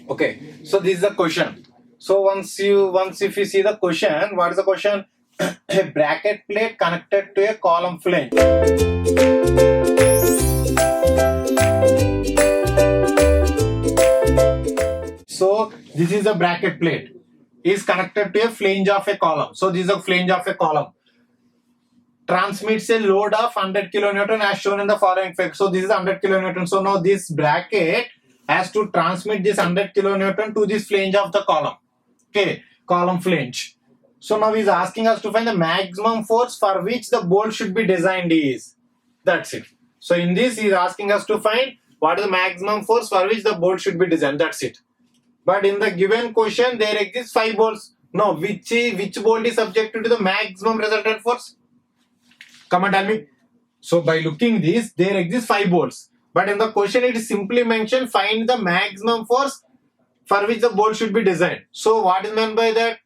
Okay, so this is the question. So once if you see the question, what is the question? A bracket plate connected to a column flange. So this is a bracket plate is connected to a flange of a column. So this is a flange of a column. Transmits a load of 100 kilonewton as shown in the following figure. So this is 100 kilonewton. So now this bracket has to transmit this 100 kilonewton to this flange of the column. Okay, column flange. So now he's asking us to find the maximum force for which the bolt should be designed is. That's it. So in this he's asking us to find what is the maximum force for which the bolt should be designed. That's it. But in the given question there exists 5 bolts. Now which bolt is subjected to the maximum resultant force? Come on, tell me. So by looking this, there exist 5 bolts. But in the question, it is simply mentioned find the maximum force for which the bolt should be designed. So what is meant by that?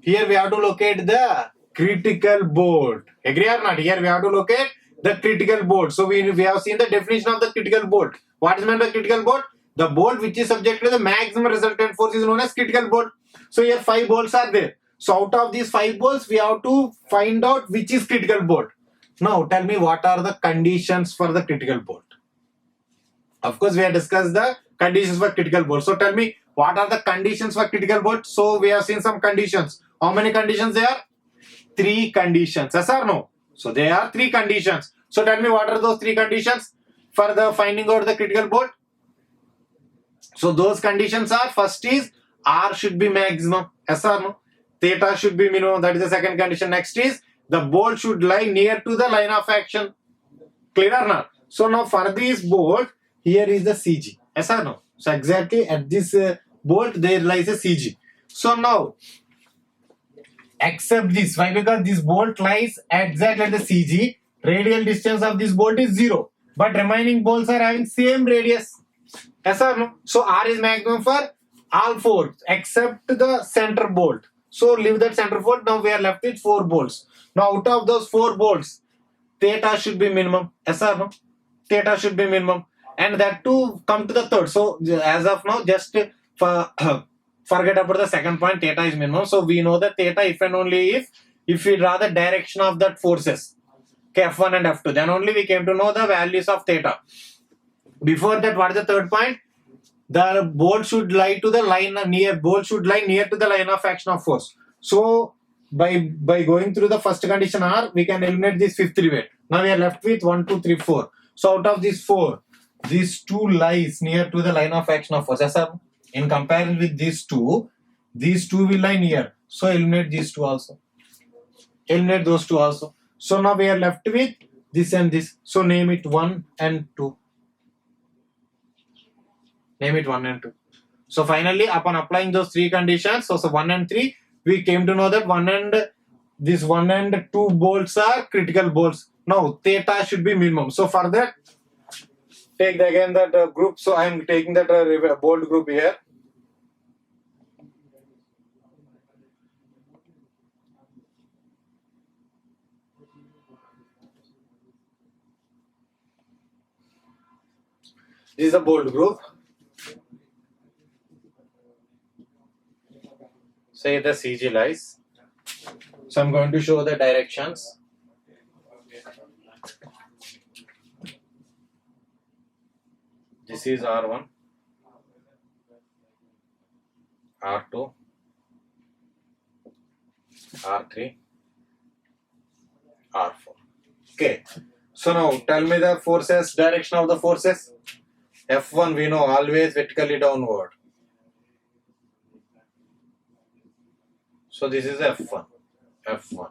Here we have to locate the critical bolt. Agree or not? Here we have to locate the critical bolt. So we have seen the definition of the critical bolt. What is meant by critical bolt? The bolt which is subject to the maximum resultant force is known as critical bolt. So here 5 bolts are there. So out of these 5 bolts, we have to find out which is critical bolt. Now tell me what are the conditions for the critical bolt. Of course, we have discussed the conditions for critical bolt. So tell me what are the conditions for critical bolt. So we have seen some conditions. How many conditions there are? 3 conditions. Yes or no? So there are 3 conditions. So tell me what are those 3 conditions for the finding out the critical bolt. So those conditions are, first is R should be maximum. Yes or no? Theta should be minimum. That is the second condition. Next is the bolt should lie near to the line of action. Clear or not? So now for this bolt, here is the CG. Yes or no? So exactly at this bolt, there lies a CG. So now, accept this. Why? Because this bolt lies exactly at the CG. Radial distance of this bolt is 0. But remaining bolts are having same radius. Yes or no? So R is maximum for all 4 except the center bolt. So leave that center bolt. Now we are left with 4 bolts. Now out of those 4 bolts, theta should be minimum. Yes or no? Theta should be minimum. And that too come to the third. So as of now, just forget about the second point. Theta is minimum. So we know that theta if and only if we draw the direction of that forces, okay, F1 and F2, then only we came to know the values of theta. Before that, what is the third point? The bolt should lie to the line near. Bolt should lie near to the line of action of force. So by going through the first condition R, we can eliminate this fifth weight. Now we are left with 1, 2, 3, 4. So out of these 4, these 2 lies near to the line of action of force. Yes, sir? In comparison with these 2 will lie near. So eliminate these 2 also. Eliminate those 2 also. So now we are left with this and this. So name it 1 and 2. Name it 1 and 2. So finally, upon applying those 3 conditions, so 1 and 3, we came to know that 1 and 2 bolts are critical bolts. Now theta should be minimum. So for that, take again that group. So I am taking that bolt group here. This is a bolt group. Say the CG lies. So I'm going to show the directions. This is R1, R2, R3, R4. Okay. So now tell me the forces, direction of the forces. F1 we know always vertically downward. So this is F1, F1,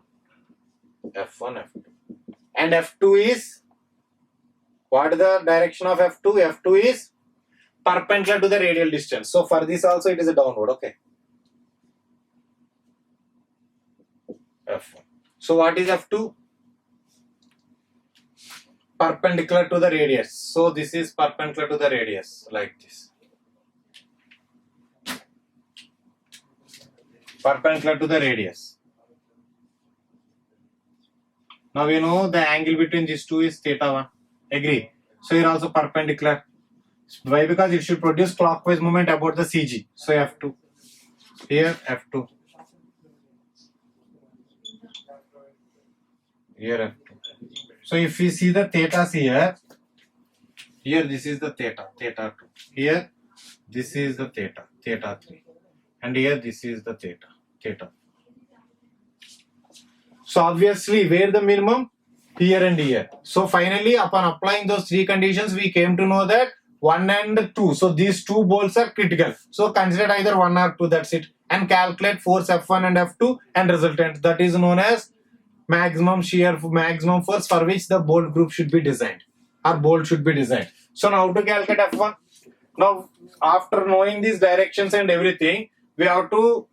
F1, F2. And F2 is, what is the direction of F2? F2 is perpendicular to the radial distance. So for this also it is a downward, okay. F1. So what is F2? Perpendicular to the radius. So this is perpendicular to the radius, like this. Perpendicular to the radius. Now we know the angle between these 2 is theta 1. Agree? So here also perpendicular. Why? Because it should produce clockwise movement about the CG. So F2. Here F2. Here F2. So if we see the thetas here this is the theta 2. Here this is the theta 3. And here this is the theta. So obviously where the minimum? Here and here. So finally upon applying those three conditions we came to know that 1 and 2. So these two bolts are critical. So consider either 1 or 2, that's it. And calculate force F1 and F2 and resultant. That is known as maximum force for which the bolt group should be designed or bolt should be designed. So now to calculate F1. Now after knowing these directions and everything, we have to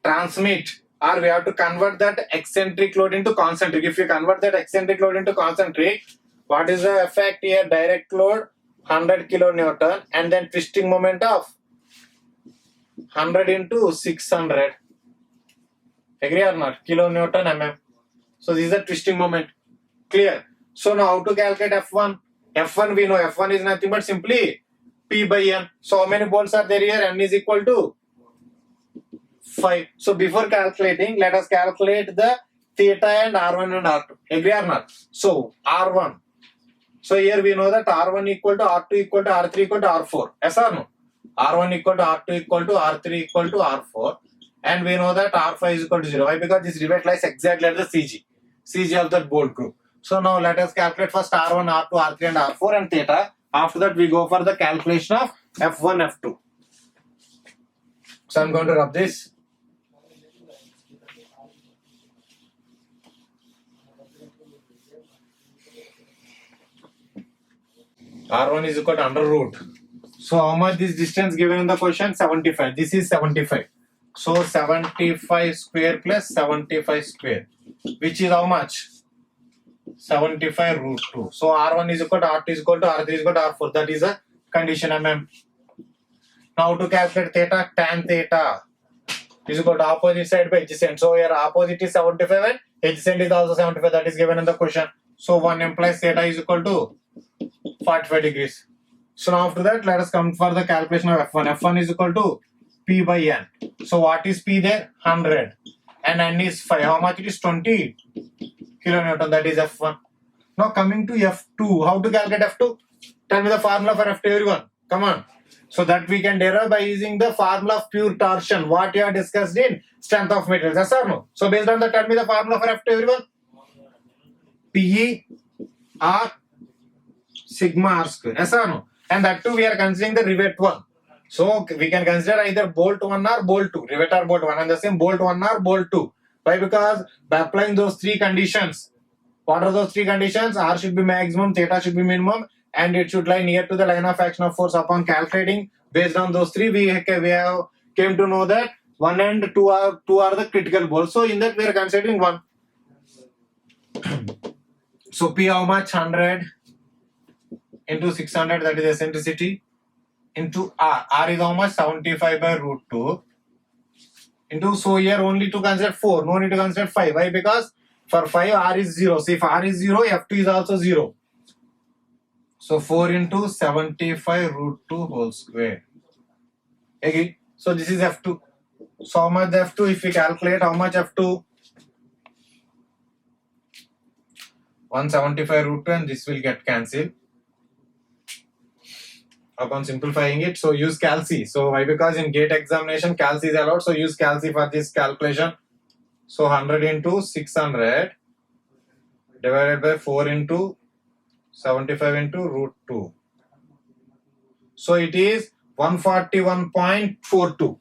transmit or we have to convert that eccentric load into concentric. If you convert that eccentric load into concentric, what is the effect here? Direct load 100 kilonewton and then twisting moment of 100 into 600. Agree or not? Kilonewton mm. So this is the twisting moment. Clear? So now how to calculate F1? F1 we know F1 is nothing but simply P by N. So how many bolts are there here? N is equal to 5. So before calculating, let us calculate the theta and R1 and R2. Agree or not? So R1. So here we know that R1 equal to R2 equal to R3 equal to R4. Yes or no? R1 equal to R2 equal to R3 equal to R4. And we know that R5 is equal to 0. Why? Because this rivet lies exactly at the CG of that bolt group. So now let us calculate first R1, R2, R3 and R4 and theta. After that we go for the calculation of F1, F2. So I'm going to rub this. R1 is equal to under root. So how much this distance given in the question? 75. This is 75. So 75 square plus 75 square. Which is how much? 75 root 2. So R1 is equal to R2 is equal to R3 is equal to R4. That is a condition mm. Now to calculate theta, tan theta is equal to opposite side by adjacent. So here opposite is 75 and adjacent is also 75. That is given in the question. So 1 implies theta is equal to 45 degrees. So now after that, let us come for the calculation of F1. F1 is equal to P by N. So what is P there? 100. And N is 5. How much it is? 20 kilonewton. That is F1. Now coming to F2. How to calculate F2? Tell me the formula for F2, everyone. Come on. So that we can derive by using the formula of pure torsion. What you have discussed in strength of materials. Yes or no? So based on that, tell me the formula for F2, everyone. PE R sigma R square. Yes or no? And that too we are considering the rivet 1. So we can consider either bolt 1 or bolt 2. Rivet or bolt 1 and the same bolt 1 or bolt 2. Why? Because by applying those three conditions. What are those three conditions? R should be maximum, theta should be minimum, and it should lie near to the line of action of force. Upon calculating based on those three, we have came to know that 1 and 2 are the critical bolts. So in that we are considering 1. So P how much? 100 into 600, that is eccentricity, into R. R is how much? 75 by root 2. Into, so here only to consider 4. No need to consider 5. Why? Because for 5 R is 0. So if R is 0, F2 is also 0. So 4 into 75 root 2 whole square. Agree? So this is F2. So how much F2? If we calculate how much F2? 175 root 2 and this will get cancelled. Upon simplifying it, so use calci. So why? Because in gate examination calci is allowed. So use calci for this calculation. So 100 into 600 divided by 4 into 75 into root 2. So it is 141.42.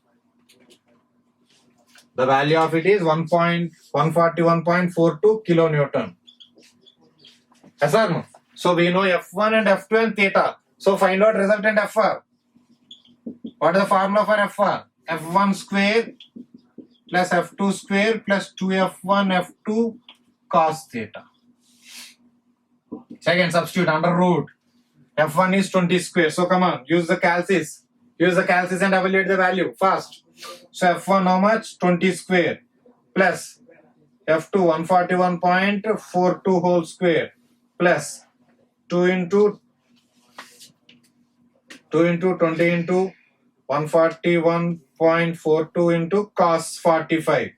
The value of it is 141.42 kilonewton. Yes or no? So we know F1 and F2 and theta. So find out resultant FR. What is the formula for FR? F1 square plus F2 square plus 2F1 F2 cos theta. Second, substitute under root. F1 is 20 square. So come on, use the calcis. Use the calcis and evaluate the value fast. So F1 how much? 20 square plus F2 141.42 whole square plus 2 into 2 into 20 into 141.42 into cos 45.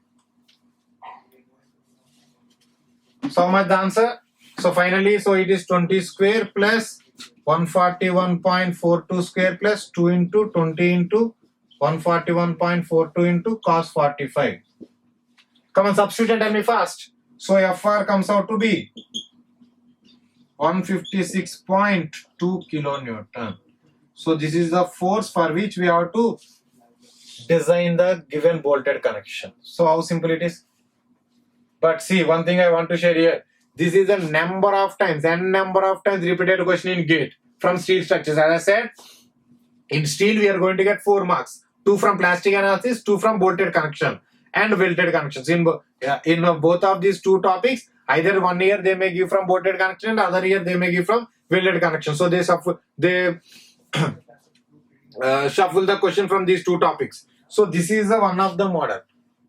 So how much the answer? So finally, so it is 20 square plus 141.42 square plus 2 into 20 into 141.42 into cos 45. Come on, substitute and tell me fast. So FR comes out to be 156.2 kilonewton. So this is the force for which we have to design the given bolted connection. So how simple it is. But see, one thing I want to share here. This is a number of times repeated question in GATE from steel structures. As I said, in steel we are going to get 4 marks. 2 from plastic analysis, 2 from bolted connection and welded connections. In both of these 2 topics, either 1 year they may give from bolted connection and other year they may give from welded connection. So they shuffle the question from these 2 topics. So this is the one of the model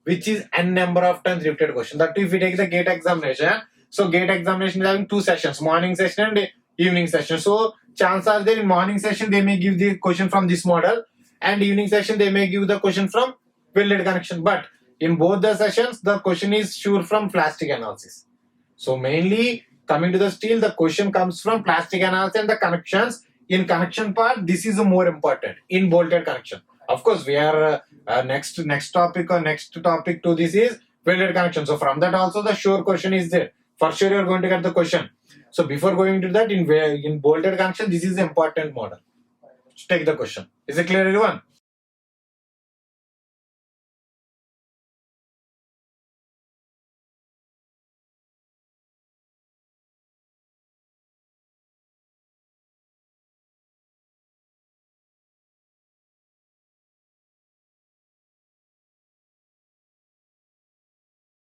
which is n number of times repeated question. That if we take the GATE examination, so GATE examination is having 2 sessions, morning session and evening session. So chances are there in morning session they may give the question from this model and evening session they may give the question from welded connection. But in both the sessions the question is sure from plastic analysis. So mainly coming to the steel, the question comes from plastic analysis and the connections. In connection part, this is more important in bolted connection. Of course, we are next topic to this is welded connection. So from that also the sure question is there. For sure you are going to get the question. So before going to that, in bolted connection, this is the important model. Take the question. Is it clear, everyone?